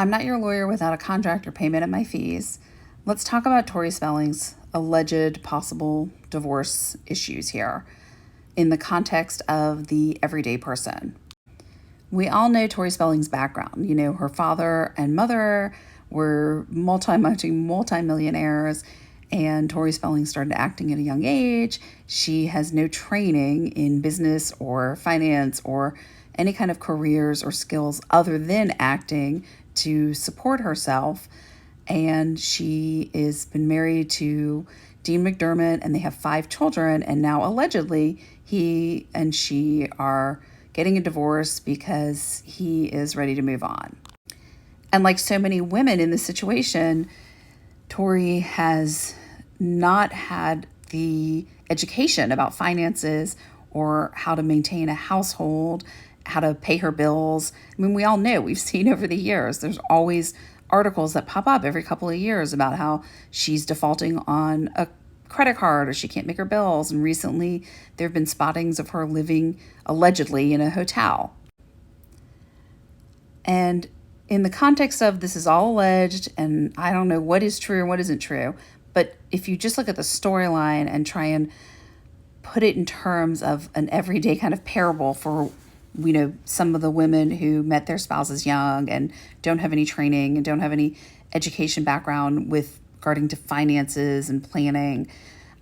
I'm not your lawyer without a contract or payment of my fees. Let's talk about Tori Spelling's alleged possible divorce issues here in the context of the everyday person. We all know Tori Spelling's background. You know, her father and mother were multi-millionaires, and Tori Spelling started acting at a young age. She has no training in business or finance or any kind of careers or skills other than acting to support herself. And she has been married to Dean McDermott, and they have 5 children. And now allegedly he and she are getting a divorce because he is ready to move on. And like so many women in this situation, Tori has not had the education about finances or how to maintain a household, how to pay her bills. I mean, we all know, we've seen over the years, there's always articles that pop up every couple of years about how she's defaulting on a credit card or she can't make her bills. And recently there have been spottings of her living allegedly in a hotel. And in the context of this is all alleged, and I don't know what is true and what isn't true, but if you just look at the storyline and try and put it in terms of an everyday kind of parable for, you know, some of the women who met their spouses young and don't have any training and don't have any education background with regarding to finances and planning,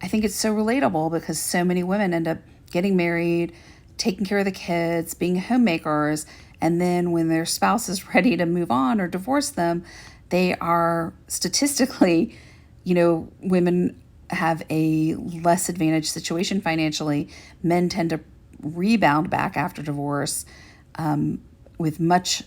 I think it's so relatable because so many women end up getting married, taking care of the kids, being homemakers, and then when their spouse is ready to move on or divorce them, they are statistically, you know, women have a less advantaged situation financially. Men tend to rebound back after divorce with much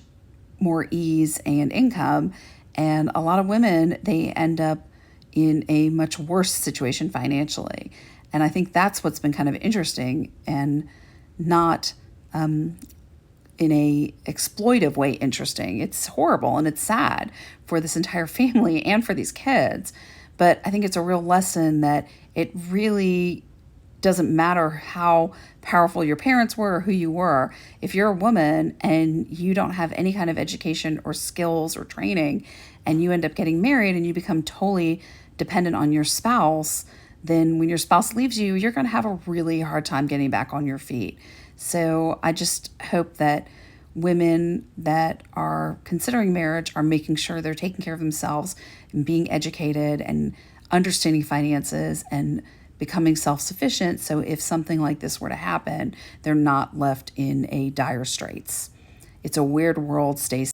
more ease and income. And a lot of women, they end up in a much worse situation financially. And I think that's what's been kind of interesting and not in a exploitive way interesting. It's horrible and it's sad for this entire family and for these kids. But I think it's a real lesson that it really doesn't matter how powerful your parents were or who you were. If you're a woman and you don't have any kind of education or skills or training, and you end up getting married and you become totally dependent on your spouse, then when your spouse leaves you, you're going to have a really hard time getting back on your feet. So I just hope that women that are considering marriage are making sure they're taking care of themselves and being educated and understanding finances and becoming self-sufficient. So if something like this were to happen, they're not left in a dire straits. It's a weird world. Stay